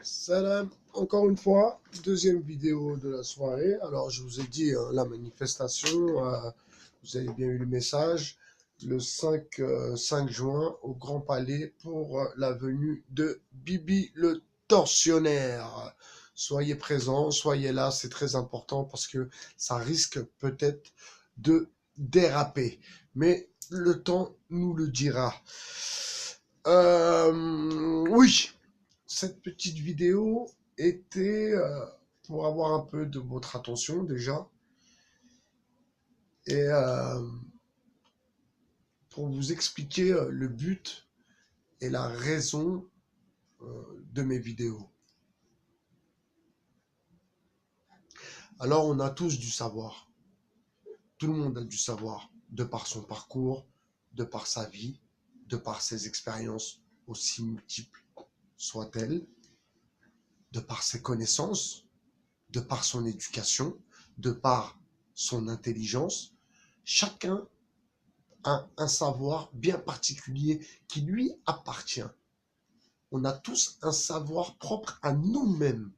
Salam, encore une fois, deuxième vidéo de la soirée. Alors, je vous ai dit, hein, la manifestation, vous avez bien eu le message, le 5 juin au Grand Palais pour la venue de Bibi le tortionnaire. Soyez présents, soyez là, c'est très important parce que ça risque peut-être de déraper. Mais le temps nous le dira. Oui, cette petite vidéo était pour avoir un peu de votre attention déjà et pour vous expliquer le but et la raison de mes vidéos. Alors on a tous du savoir, tout le monde a du savoir, de par son parcours, de par sa vie, de par ses expériences aussi multiples soient-elles, de par ses connaissances, de par son éducation, de par son intelligence. Chacun a un savoir bien particulier qui lui appartient. On a tous un savoir propre à nous-mêmes.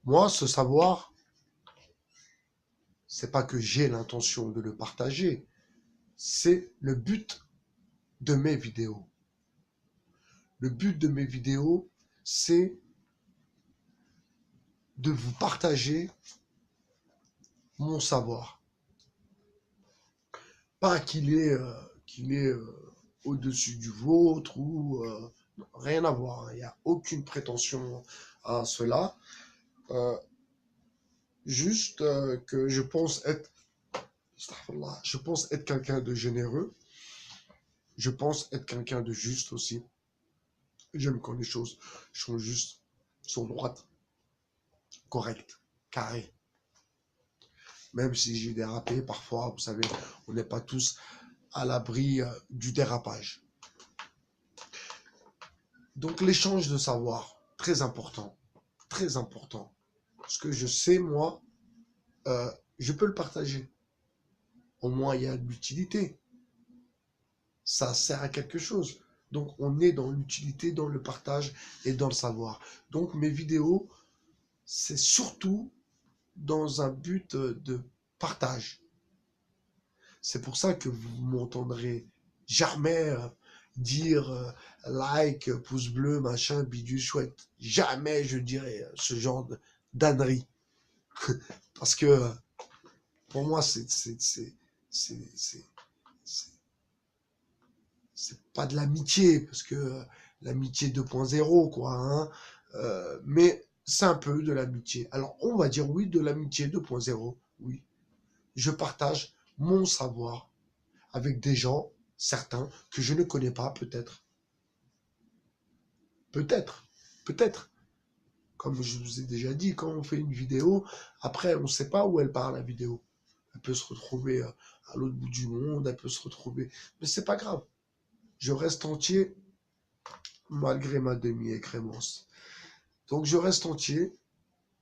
Moi, ce savoir, c'est pas que j'ai l'intention de le partager, c'est le but de mes vidéos. Le but de mes vidéos, c'est de vous partager mon savoir. Pas qu'il est au-dessus du vôtre ou rien à voir. Il n'y a aucune prétention à cela. Euh, Juste que je pense être quelqu'un de généreux. Je pense être quelqu'un de juste aussi. J'aime quand les choses sont justes, sont droites, correctes, carrées. Même si j'ai dérapé, parfois, vous savez, on n'est pas tous à l'abri du dérapage. Donc l'échange de savoir, très important, très important. Ce que je sais, moi, je peux le partager. Au moins, il y a de l'utilité. Ça sert à quelque chose. Donc, on est dans l'utilité, dans le partage et dans le savoir. Donc, mes vidéos, c'est surtout dans un but de partage. C'est pour ça que vous m'entendrez jamais dire like, pouce bleu, machin, bidule, chouette. Jamais je dirai ce genre d'ânerie. Parce que pour moi, c'est pas de l'amitié, parce que l'amitié 2.0, quoi, hein. Mais c'est un peu de l'amitié. Alors, on va dire oui, de l'amitié 2.0, oui. Je partage mon savoir avec des gens, certains, que je ne connais pas, peut-être. Peut-être. Peut-être. Comme je vous ai déjà dit, quand on fait une vidéo, après, on ne sait pas où elle part, la vidéo. Elle peut se retrouver à l'autre bout du monde, elle peut se retrouver... Mais c'est pas grave. Je reste entier malgré ma demi-écrémence. Donc je reste entier,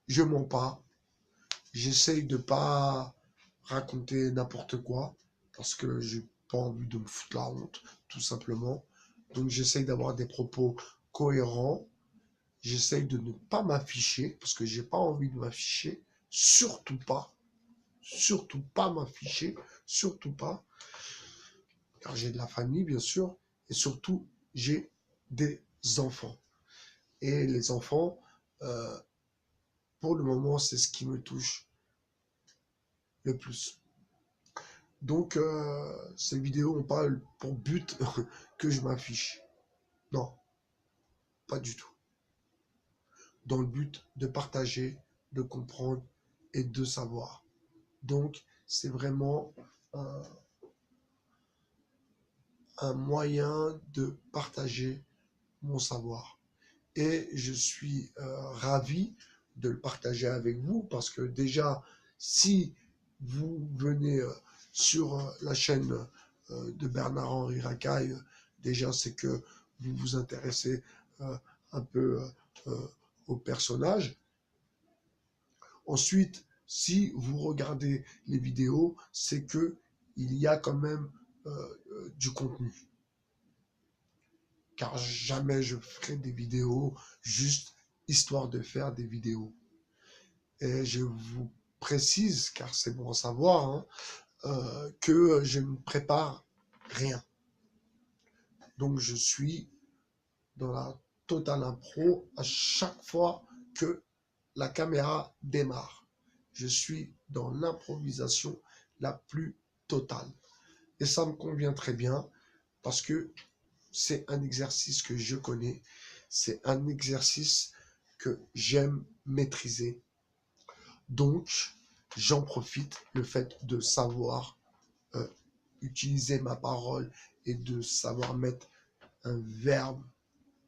je mens pas, j'essaye de pas raconter n'importe quoi, parce que j'ai pas envie de me foutre la honte, tout simplement. Donc j'essaye d'avoir des propos cohérents, j'essaye de ne pas m'afficher, parce que j'ai pas envie de m'afficher, surtout pas m'afficher, surtout pas, car j'ai de la famille, bien sûr, et surtout, j'ai des enfants. Et les enfants, euh, pour le moment, c'est ce qui me touche le plus. Donc, ces vidéos n'ont pas pour but que je m'affiche. Non, pas du tout. Dans le but de partager, de comprendre et de savoir. Donc, c'est vraiment un moyen de partager mon savoir. Et je suis ravi de le partager avec vous parce que déjà, si vous venez sur la chaîne de Bernard-Henri Racaille, déjà c'est que vous vous intéressez un peu au personnage. Ensuite, si vous regardez les vidéos, c'est que il y a quand même du contenu. car jamais je ferai des vidéos juste histoire de faire des vidéos. Et je vous précise, car c'est bon à savoir, hein, que je ne prépare rien. Donc je suis dans la totale impro à chaque fois que la caméra démarre. Je suis dans l'improvisation la plus totale. Et ça me convient très bien parce que c'est un exercice que je connais. C'est un exercice que j'aime maîtriser. Donc, j'en profite, le fait de savoir utiliser ma parole et de savoir mettre un verbe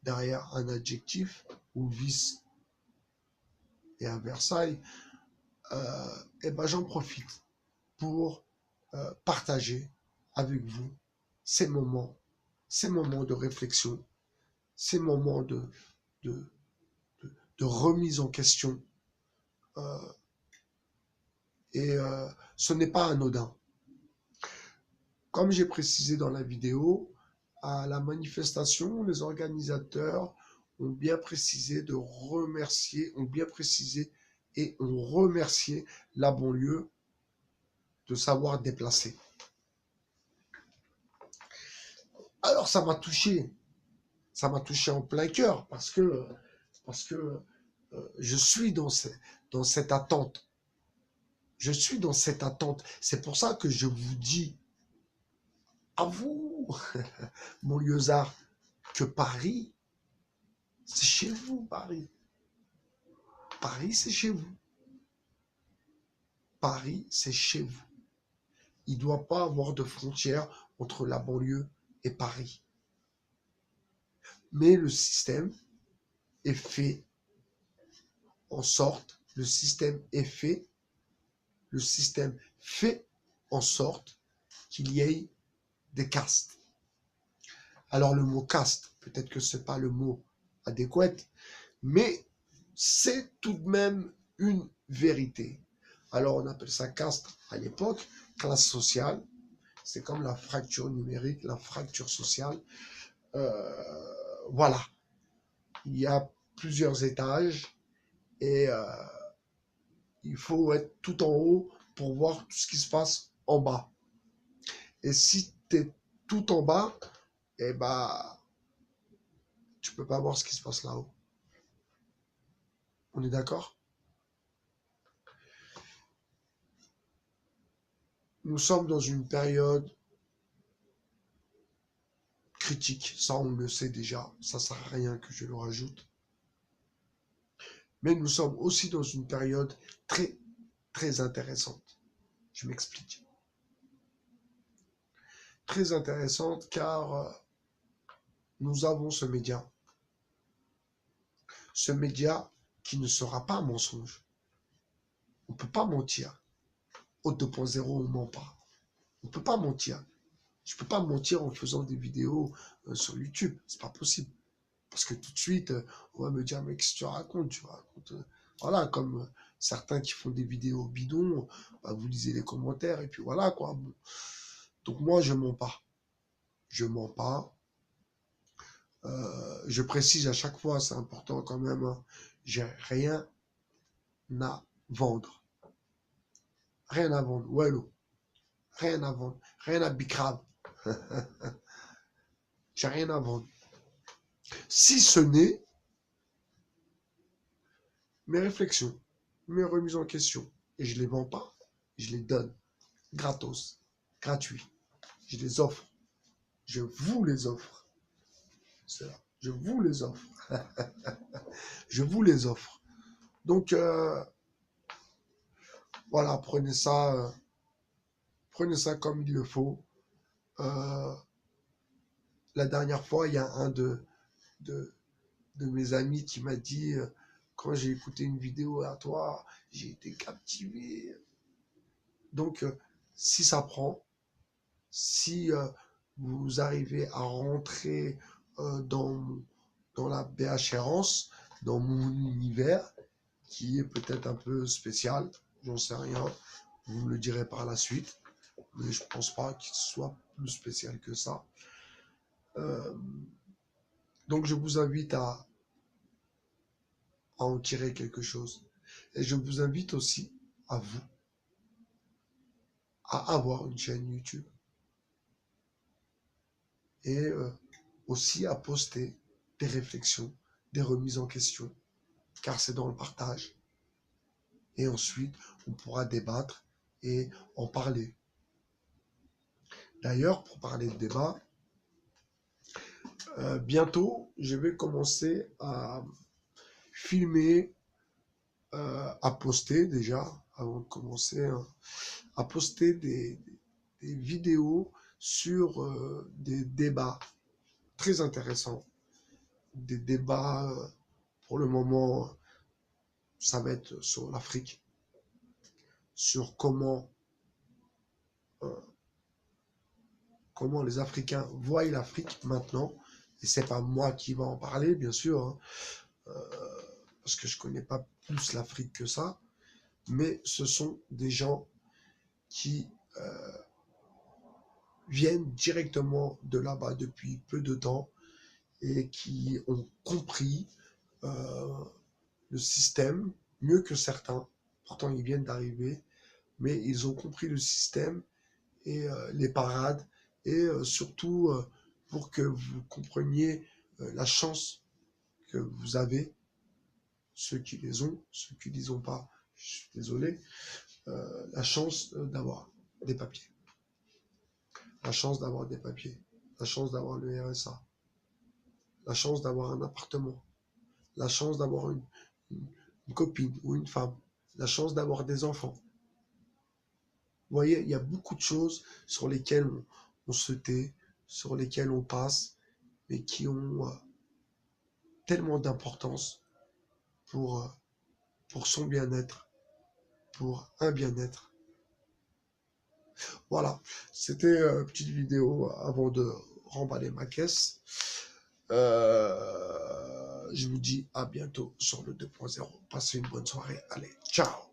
derrière un adjectif ou vice et à Versailles, et ben j'en profite pour partager avec vous ces moments de réflexion, ces moments de, de remise en question. Et ce n'est pas anodin. Comme j'ai précisé dans la vidéo, à la manifestation, les organisateurs ont bien précisé de remercier, ont bien précisé et ont remercié la banlieue de savoir déplacer. Alors ça m'a touché en plein cœur parce que je suis dans cette attente. Je suis dans cette attente. C'est pour ça que je vous dis à vous, mon lieusaard, que Paris, c'est chez vous, Paris. Paris, c'est chez vous. Paris, c'est chez vous. Il ne doit pas avoir de frontière entre la banlieue et Paris. Mais le système est fait en sorte, le système fait en sorte qu'il y ait des castes. Alors le mot caste, peut-être que ce n'est pas le mot adéquat, mais c'est tout de même une vérité. Alors on appelle ça caste à l'époque, classe sociale. C'est comme la fracture numérique, la fracture sociale. Voilà. Il y a plusieurs étages et il faut être tout en haut pour voir tout ce qui se passe en bas. Et si tu es tout en bas, eh ben, tu peux pas voir ce qui se passe là-haut. On est d'accord? Nous sommes dans une période critique, ça on le sait déjà, ça sert à rien que je le rajoute. Mais nous sommes aussi dans une période très, très intéressante. Je m'explique. Très intéressante car nous avons ce média. Ce média qui ne sera pas un mensonge. On ne peut pas mentir. Au 2.0, on ne ment pas. On ne peut pas mentir. Je ne peux pas mentir en faisant des vidéos sur YouTube. C'est pas possible. Parce que tout de suite, on va me dire, mais qu'est-ce que tu racontes? Tu racontes. Voilà, comme certains qui font des vidéos bidons, bah, vous lisez les commentaires et puis voilà quoi. Bon. Donc moi, je mens pas. Je mens pas. Je précise à chaque fois, c'est important quand même, hein, j'ai rien à vendre. Rien à vendre. Wallo. Rien à vendre. Rien à bicrave. J'ai rien à vendre. Si ce n'est mes réflexions, mes remises en question. Et je ne les vends pas, je les donne. Gratos. Gratuit. Je les offre. Je vous les offre. C'est là. Je vous les offre. Je vous les offre. Donc, voilà, prenez ça comme il le faut. La dernière fois, il y a un de mes amis qui m'a dit, quand j'ai écouté une vidéo à toi, j'ai été captivé. Donc, si ça prend, si vous arrivez à rentrer dans la BHRance, dans mon univers, qui est peut-être un peu spécial, j'en sais rien, vous me le direz par la suite, mais je pense pas qu'il soit plus spécial que ça. Donc je vous invite à en tirer quelque chose. Et je vous invite aussi, à vous, à avoir une chaîne YouTube. Et aussi à poster des réflexions, des remises en question, car c'est dans le partage. Et ensuite, on pourra débattre et en parler. D'ailleurs, pour parler de débat, bientôt, je vais commencer à filmer, à poster déjà, avant de commencer, hein, à poster des vidéos sur des débats très intéressants. Des débats, pour le moment, ça va être sur l'Afrique, sur euh, comment les Africains voient l'Afrique maintenant. Et c'est pas moi qui va en parler, bien sûr, hein, parce que je connais pas plus l'Afrique que ça, mais ce sont des gens qui viennent directement de là-bas depuis peu de temps et qui ont compris euh, le système mieux que certains. Pourtant, ils viennent d'arriver, mais ils ont compris le système et les parades et surtout pour que vous compreniez la chance que vous avez, ceux qui les ont, ceux qui ne les ont pas, je suis désolé, la chance d'avoir des papiers, la chance d'avoir des papiers, la chance d'avoir le RSA, la chance d'avoir un appartement, la chance d'avoir une copine ou une femme, la chance d'avoir des enfants. Vous voyez, il y a beaucoup de choses sur lesquelles on se tait, sur lesquelles on passe, mais qui ont tellement d'importance pour, pour son bien-être, pour un bien-être. Voilà, c'était une petite vidéo avant de remballer ma caisse. Je vous dis à bientôt sur le 2.0. Passez une bonne soirée. Allez, ciao!